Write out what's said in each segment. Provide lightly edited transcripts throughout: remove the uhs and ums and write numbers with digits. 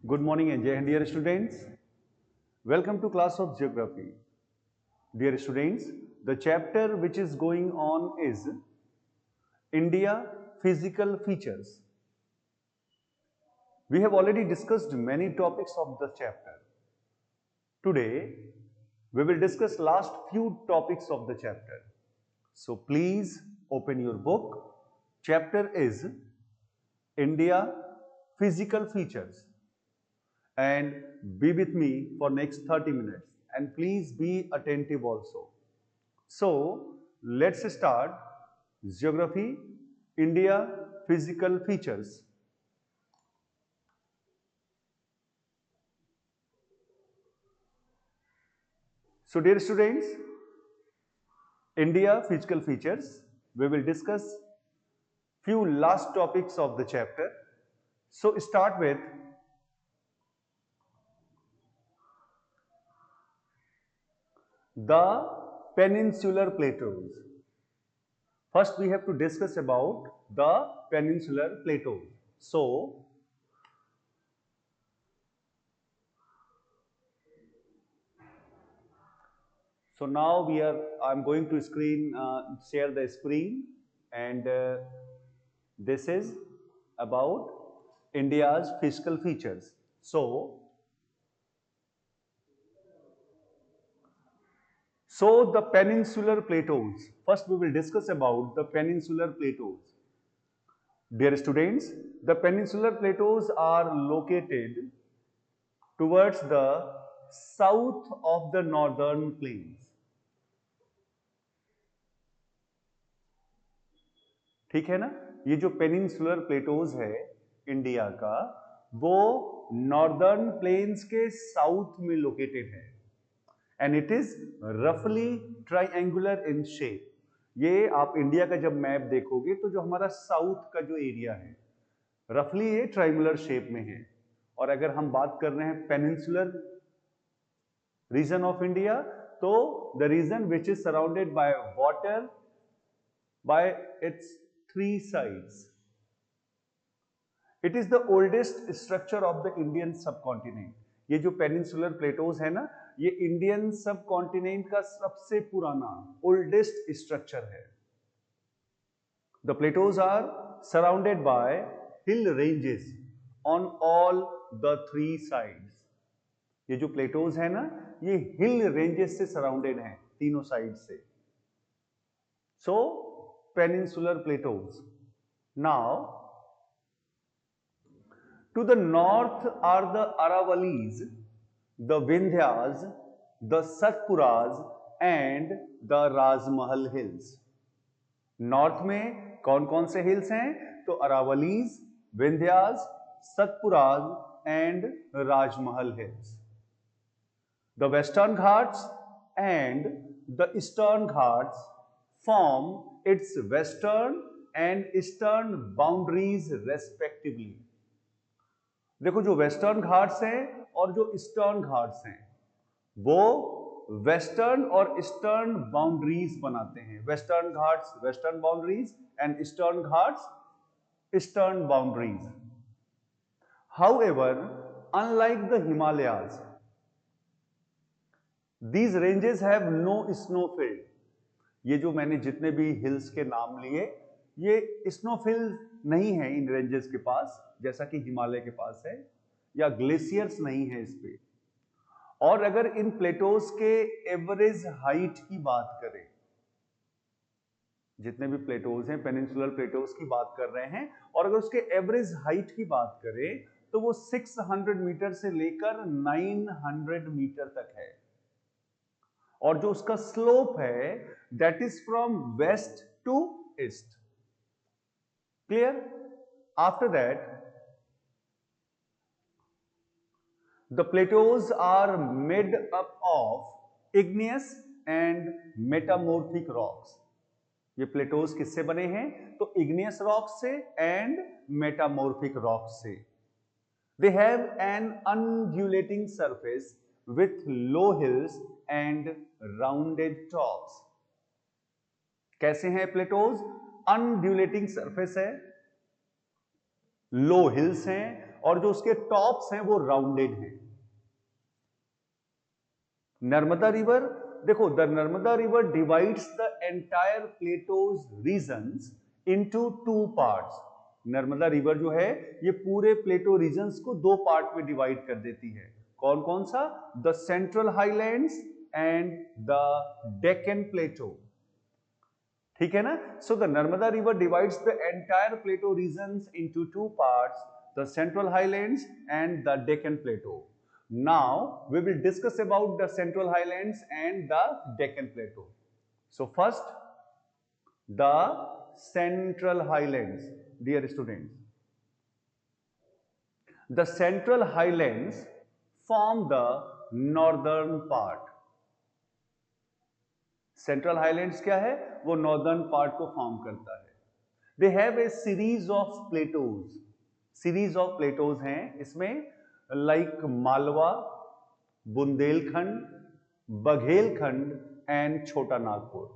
Good morning and dear students. Welcome to class of geography. Dear students, the chapter which is going on is India physical features. We have already discussed many topics of the chapter. Today, we will discuss last few topics of the chapter. So please open your book. Chapter is India physical features. And be with me for next 30 minutes and please be attentive also. So let's start Geography, India physical features. So dear students, India physical features, we will discuss few last topics of the chapter. So start with the peninsular plateaus. First we have to discuss about the peninsular plateaus. So now I'm going to share the screen, and this is about India's physical features. So the peninsular plateaus. First we will discuss about the peninsular plateaus. Dear students, the peninsular plateaus are located towards the south of the northern plains. ठीक है ना? ये जो peninsular Plato's है India का, वो northern plains के south में लोकेटेड है एंड इट इज रफली ट्राइंगुलर इन शेप. ये आप इंडिया का जब मैप देखोगे तो जो हमारा साउथ का जो एरिया है रफली ये ट्राइंगुलर शेप में है. और अगर हम बात कर रहे हैं पेनिनसुलर रीजन ऑफ इंडिया, तो the region which is surrounded by water by its three sides. It is the oldest structure of the Indian subcontinent. ये जो पेनिनसुलर प्लेटोज है ना, ये इंडियन सबकॉन्टिनेंट का सबसे पुराना ओल्डेस्ट स्ट्रक्चर है. The plateaus are surrounded by hill ranges on all the three sides. ये जो प्लेटोज है ना, ये हिल रेंजेस से सराउंडेड हैं तीनों साइड से. So peninsular plateaus. Now, to the north are the Aravalis, the Vindhyas, the Satpuras and the Rajmahal hills. North में कौन कौन से हिल्स हैं? तो Aravallis, Vindhyas, Satpuras and Rajmahal hills. The Western Ghats and the Eastern Ghats form its western and eastern boundaries respectively. देखो, जो western Ghats हैं और जो ईस्टर्न घाट्स हैं वो वेस्टर्न और ईस्टर्न बाउंड्रीज बनाते हैं. Western Ghats western boundaries and eastern Ghats eastern boundaries. However, unlike the Himalayas, these ranges have no snowfield. ये जो मैंने जितने भी हिल्स के नाम लिए, ये स्नोफिल नहीं है इन रेंजेस के पास, जैसा कि हिमालय के पास है, या ग्लेशियर्स नहीं है इस पे. और अगर इन प्लेटोज के एवरेज हाइट की बात करें, जितने भी प्लेटोज हैं पेनिनसुलर प्लेटोज की बात कर रहे हैं, और अगर उसके एवरेज हाइट की बात करें तो वो 600 मीटर से लेकर 900 मीटर तक है. और जो उसका स्लोप है that is from west to east. Clear? After that the plateaus are made up of igneous and metamorphic rocks. ये प्लेटोज किससे बने हैं? तो इग्नियस रॉक से एंड मेटामोर्फिक रॉक से. They have an undulating surface with low hills and rounded tops. कैसे हैं Plato's? अनड्यूलेटिंग surface है, लो हिल्स हैं और जो उसके टॉप्स हैं वो राउंडेड हैं। नर्मदा रिवर, देखो, the Narmada river divides the entire plateaus regions into two parts. Narmada river जो है ये पूरे प्लेटो रीजन्स को दो पार्ट में डिवाइड कर देती है। कौन कौन सा? The central highlands and the Deccan plateau. ठीक है ना? So the Narmada river divides the entire plateau regions into two parts, the central highlands and the Deccan plateau. Now we will discuss about the Central Highlands and the Deccan Plateau. So first, the Central Highlands, dear students. The Central Highlands form the northern part. Central Highlands क्या है? वो northern part को form करता है. They have a series of plateaus. Series of plateaus हैं इसमें, like Malwa, Bundelkhand, Baghelkhand and Chota Nagpur.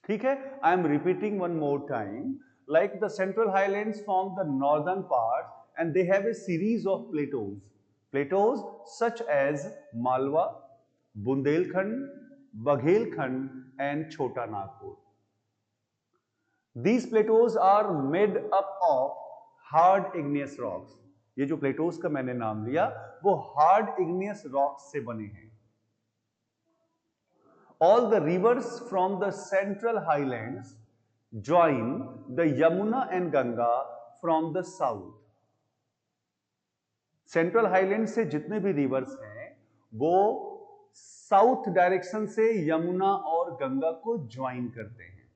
ठीक है? I am repeating one more time. Like the central highlands form the northern part and they have a series of plateaus. Plateaus such as Malwa, Bundelkhand, Baghelkhand and Chota Nagpur. These plateaus are made up of hard igneous rocks. ये जो Plato's का मैंने नाम लिया वो hard igneous rocks से बने हैं. All the rivers from the central highlands join the Yamuna and Ganga from the south. Central highland से जितने भी रिवर्स हैं वो साउथ डायरेक्शन से यमुना और गंगा को ज्वाइन करते हैं.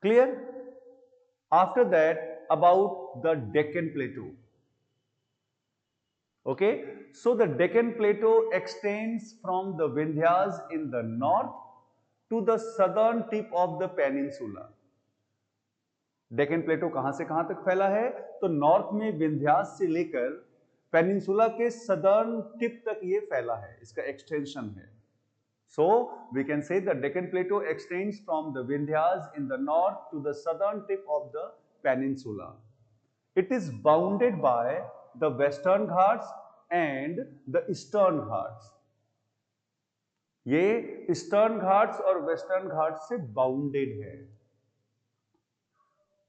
Clear? After that, about the Deccan Plateau. Okay, so the Deccan Plateau extends from the Vindhyas in the north to the southern tip of the peninsula. Deccan Plateau कहां से कहां तक फैला है? तो नॉर्थ में विंध्यास से लेकर पेनिनसुला के सदर्न टिप तक ये फैला है, इसका एक्सटेंशन है. So we can say the Deccan Plateau extends from the Vindhyas in the north to the southern tip of the peninsula. It is bounded by the Western Ghats and the Eastern Ghats. ये Eastern Ghats और Western Ghats से bounded है.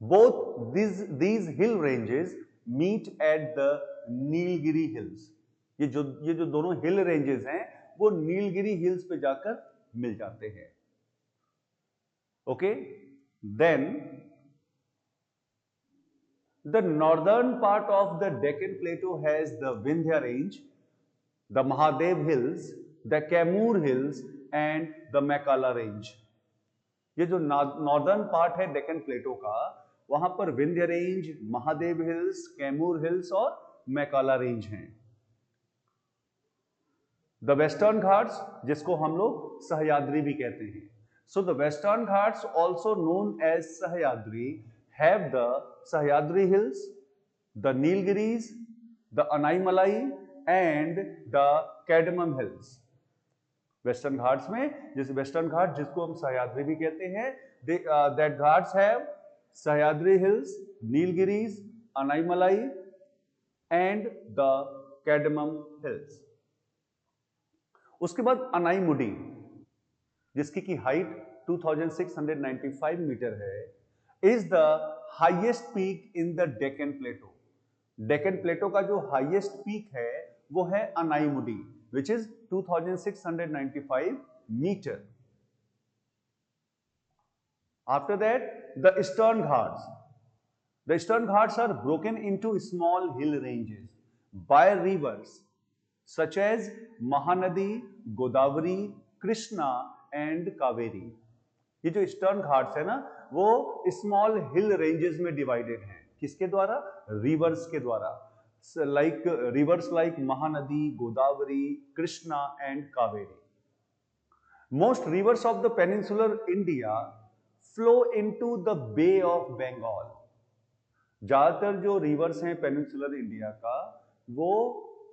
Both these hill ranges meet at the Nilgiri Hills. ये जो दोनों hill ranges हैं वो Nilgiri hills पे जाकर मिल जाते हैं. Okay, then the northern part of the Deccan plateau has the Vindhya range, the Mahadev hills, the Kaimur hills and the Maikala range. ये जो नॉर्दर्न पार्ट है डेक्कन प्लेटो का, वहां पर Vindhya range, Mahadev hills, Kaimur hills और मैकाला रेंज हैं. द वेस्टर्न घाट्स, जिसको हम लोग सह्याद्री भी कहते हैं. So the Western Ghats also known as Sahyadri have the Sahyadri hills, the Nilgiris, the Anaimalai and the Cardamom hills. Western Ghats में, जैसे वेस्टर्न घाट जिसको हम सह्याद्री भी कहते हैं, that Ghats have Sahyadri hills, Nilgiris, Anaimalai and the Cardamom hills. उसके बाद अनाईमुडी, जिसकी की हाइट 2695 मीटर है, is the highest peak in the Deccan plateau. Deccan plateau का जो हाईएस्ट पीक है वो है Anaimudi, which is 2695 metre. After that the Eastern Ghats. The Eastern Ghats are broken into small hill ranges by rivers such as Mahanadi, Godavari, Krishna and Kaveri. ये जो Eastern Ghats है ना वो स्मॉल हिल रेंजेस में डिवाइडेड हैं. किसके द्वारा? रिवर्स के द्वारा. Like rivers like Mahanadi, Godavari, Krishna and Kaveri. Most rivers of the peninsular India flow into the Bay of Bengal. ज्यादातर जो रिवर्स हैं पेनिनसुलर इंडिया का वो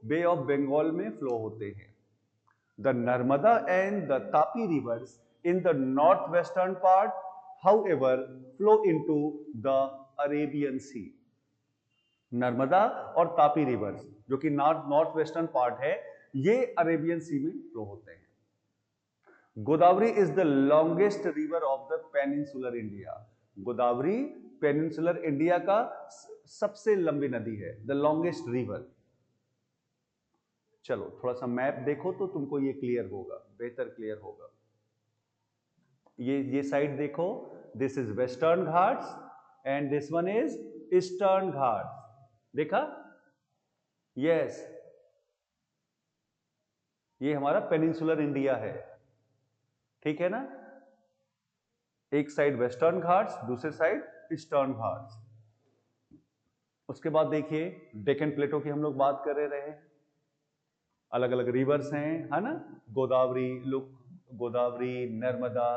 बे ऑफ बंगाल में फ्लो होते हैं. The Narmada and the Tapi rivers in the north western part however flow into the Arabian sea. Narmada और Tapi reverse जो कि नॉर्थ वेस्टर्न पार्ट है, ये अरेबियन सी में फ्लो होते हैं। Godavari is the longest river of the peninsular India. Godavari peninsular India का सबसे लंबी नदी है, द लॉन्गेस्ट रिवर। चलो थोड़ा सा मैप देखो तो तुमको ये क्लियर होगा, बेहतर क्लियर होगा। ये साइड देखो, this is western Ghats and this one is eastern Ghats. देखा? यस, ये हमारा पेनिनसुलर इंडिया है, ठीक है ना? एक साइड वेस्टर्न घाट्स, दूसरे साइड ईस्टर्न घाट्स। उसके बाद देखिए डेक्कन प्लेटो की हम लोग बात कर रहे हैं। अलग अलग रिवर्स हैं, है ना? Godavari, look, Godavari, Narmada,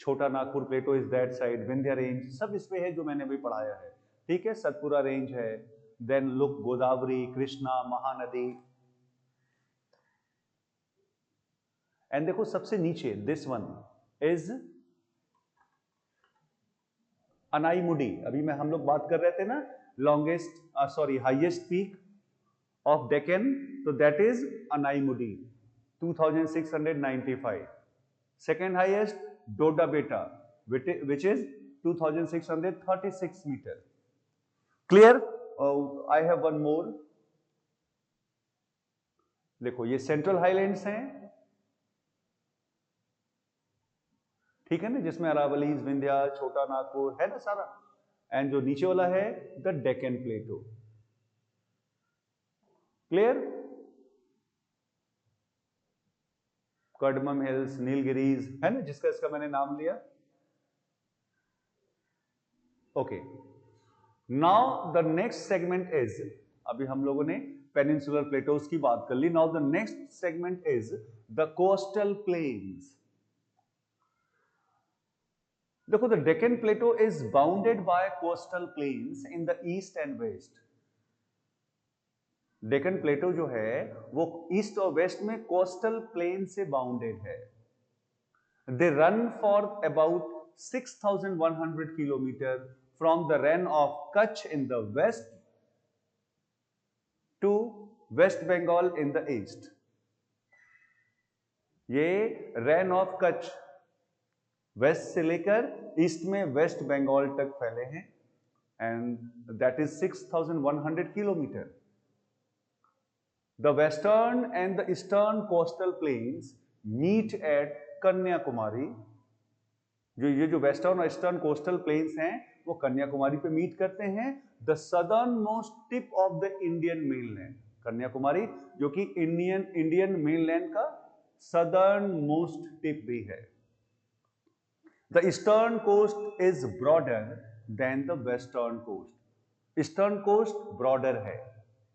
Chota Nagpur plateau is that side, Vindhya range सब इसमें है जो मैंने अभी पढ़ाया है, ठीक है? सतपुरा रेंज है, then look Godavari, Krishna, Mahanadi. And देखो सबसे नीचे दिस वन इज अनाईमुडी। अभी मैं हम लोग बात कर रहे थे ना longest highest peak of Deccan, तो that is Anaimudi 2695। Second highest Doda Betta which is 2636 metre. Clear? I have one more. देखो ये सेंट्रल हाईलैंड्स हैं, ठीक है ना, जिसमें अरावलीज, विंध्या, छोटा नागपुर है ना सारा। एंड जो नीचे वाला है the Deccan plateau. Clear? Cardamom hills, Nilgiris है ना, जिसका इसका मैंने नाम लिया। Okay, now the next segment is, अभी हम लोगों ने पेनिनसुलर प्लेटोज की बात कर ली। Now the next segment is the coastal plains. देखो the Deccan plateau is bounded by coastal plains in the east and west. Deccan plateau जो है वो ईस्ट और वेस्ट में कोस्टल प्लेन से बाउंडेड है। They run for about 6100 kilometre from the Rann of Kutch in the west to West Bengal in the east. ये Rann of Kutch west से लेकर ईस्ट में वेस्ट बंगाल तक फैले हैं, and that is 6100 kilometre. The western and the eastern coastal plains meet at Kanyakumari. जो western और eastern coastal planes हैं वो कन्याकुमारी पे मीट करते हैं। The southern most tip of the Indian mainland, Kanyakumari जो कि इंडियन मेनलैंड का सदर्न मोस्ट टिप भी है। The eastern coast is broader than the western coast. Eastern coast broader है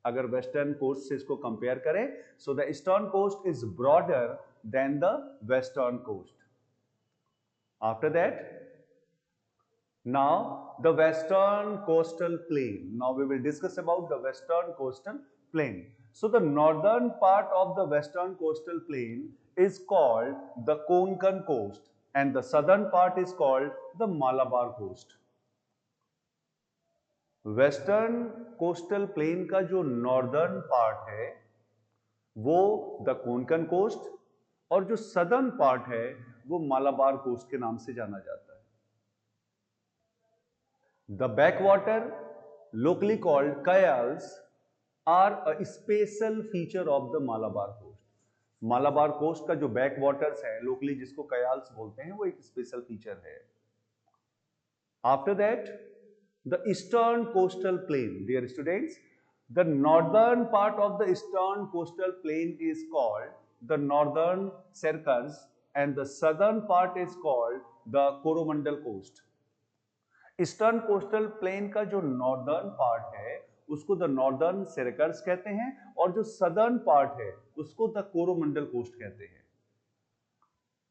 अगर वेस्टर्न कोस्ट से इसको कंपेयर करें। So the eastern coast is broader than the western coast. After that, now the western coastal plain. Now we will discuss about the western coastal plain. So the northern part of the western coastal plain is called the Konkan coast and the southern part is called the Malabar coast. Western coastal plane का जो northern part है वो the Konkan coast और जो southern part है वो Malabar coast के नाम से जाना जाता है। The backwater locally called kayals are a special feature of the Malabar coast. Malabar coast का जो बैक वाटर्स है लोकली जिसको कयाल्स बोलते हैं वो एक स्पेशल फीचर है। After that the eastern coastal plain, dear students, the northern part of the eastern coastal plain is called the northern circus and the southern part is called the Coromandel coast. Eastern coastal plane का जो northern part है उसको the northern circus कहते हैं और जो southern part है उसको द कोरोमंडल कोस्ट कहते हैं।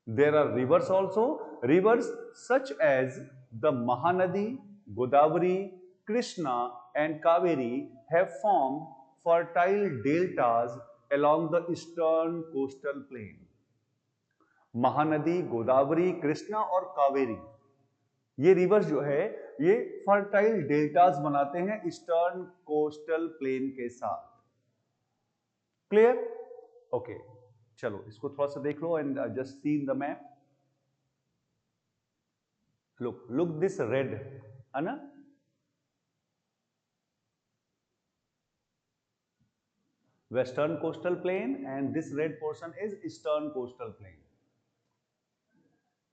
There are rivers also, rivers such as the Mahanadi, Godavari, Krishna and Kaveri have formed fertile deltas along the eastern coastal plain. Mahanadi, Godavari, Krishna और कावेरी ये रिवर्स जो है ये फर्टाइल डेल्टास बनाते हैं ईस्टर्न कोस्टल प्लेन के साथ। क्लियर? ओके, चलो इसको थोड़ा सा देख लो and just see in the map. Look this red, है ना? Western coastal plain and this red portion is eastern coastal plain,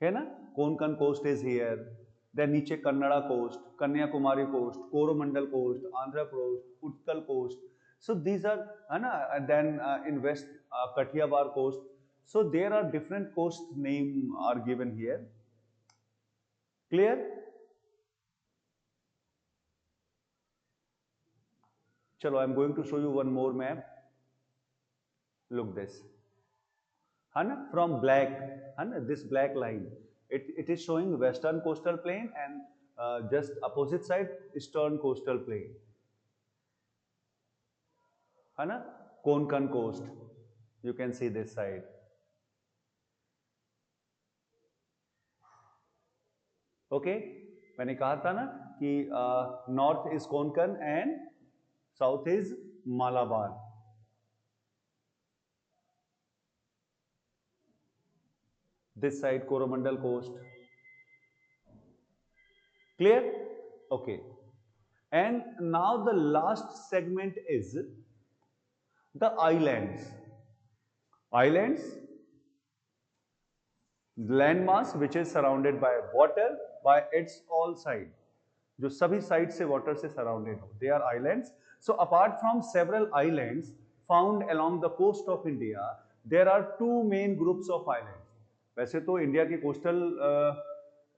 है ना? Konkan coast is here, then नीचे Kannada coast, Kanyakumari coast, Coromandel coast, Andhra coast, Utkal coast, so these are, है ना? And then in west Kathiawar coast, so there are different coast name are given here. Clear? चलो, I am going to show you one more map. Look this, है ना? From black, है ना? This black line, it is showing western coastal plain and just opposite side eastern coastal plain, है ना? Konkan coast, you can see this side. Okay, मैंने कहा था ना कि north is Konkan and south is Malabar. This side Coromandel coast. Clear? Okay, and now the last segment is the islands. Islands, land mass which is surrounded by water by its all side, जो सभी side से water से surrounded हो, they are islands. So apart from several islands found along the coast of India, there are two main groups of islands. वैसे तो India के coastal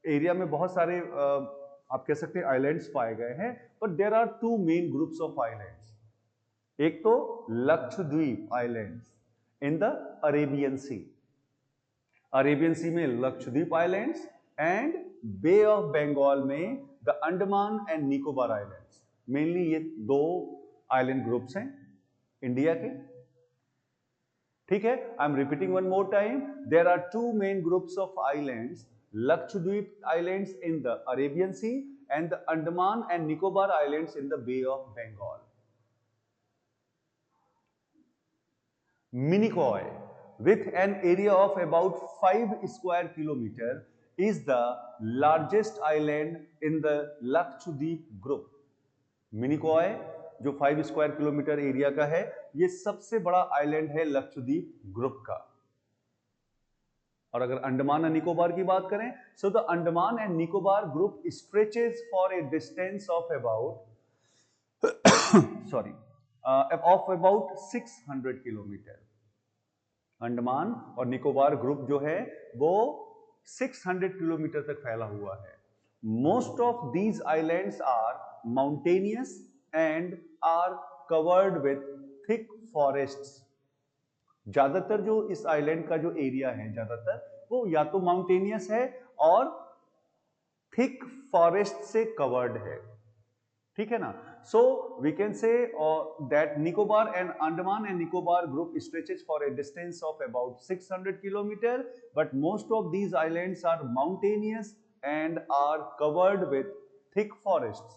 area में बहुत सारे आप कह सकते हैं आइलैंड्स पाए गए हैं, but there are two main groups of islands. एक तो Lakshadweep islands in the Arabian sea, Arabian sea में Lakshadweep islands, and bay of Bengal में the Andaman and Nicobar islands. Mainly ये दो आइलैंड ग्रुप्स हैं इंडिया के। ठीक है, I am repeating one more time, there are two main groups of islands, Lakshadweep islands in the Arabian sea and the Andaman and Nicobar islands in the Bay of Bengal. Minicoy, with an area of about 5 square kilometer, is the largest island in the Lakshadweep group. Minicoy जो 5 square kilometre area का है, ये सबसे बड़ा island है Lakshadweep group का। और अगर अंडमान एंड निकोबार की बात करें, so the Andaman and Nicobar group stretches for a distance of about sorry of about 600 kilometre. Andaman और निकोबार ग्रुप जो है वो 600 किलोमीटर तक फैला हुआ है। Most of these islands are mountainous and are covered with thick forests. ज्यादातर जो इस आइलैंड का जो एरिया है ज्यादातर वो या तो माउंटेनियस है और थिक फॉरेस्ट से कवर्ड है। ठीक है ना? So we can say that Nicobar and Andaman and Nicobar group stretches for a distance of about 600 kilometer, but most of these islands are mountainous and are covered with thick forests.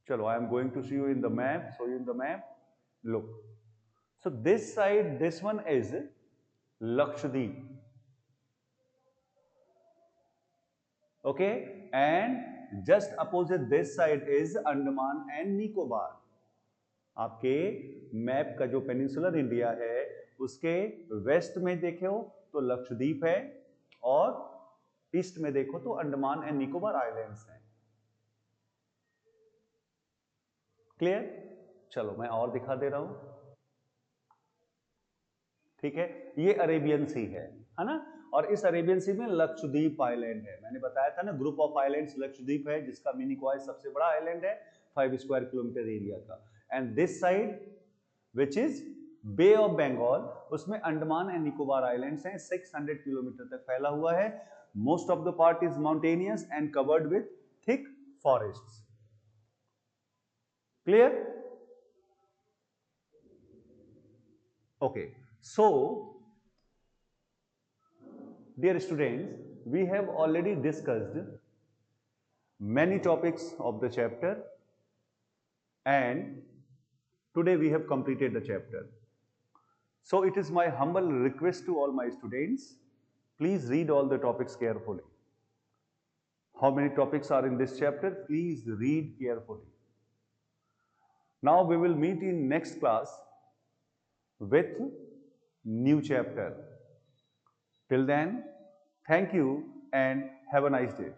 Chalo, I am going to show you in the map. Show you in the map. Look. So this side, this one is Lakshadweep. Okay, and just opposite this side is Andaman and Nicobar. आपके map का जो peninsular India है उसके waste में देखो तो लक्षद्वीप है और ईस्ट में देखो तो अंडमान एंड निकोबार आइलैंड्स हैं। क्लियर? चलो मैं और दिखा दे रहा हूं। ठीक है, ये अरेबियन सी है ना? और इस अरेबियन सी में लक्षद्वीप आइलैंड है। मैंने बताया था ना ग्रुप ऑफ आइलैंड्स लक्षद्वीप है जिसका मिनिकॉय सबसे बड़ा आइलैंड है 5 स्क्वायर किलोमीटर एरिया का। And this side which is Bay of Bengal, उसमें अंडमान एंड निकोबार आइलैंड्स हैं, 600 किलोमीटर तक फैला हुआ है। Most of the part is mountainous and covered with thick forests. Clear? Okay, so Dear students, we have already discussed many topics of the chapter and today we have completed the chapter. So it is my humble request to all my students, please read all the topics carefully. How many topics are in this chapter? Please read carefully. Now we will meet in next class with new chapter. Till then, thank you and have a nice day.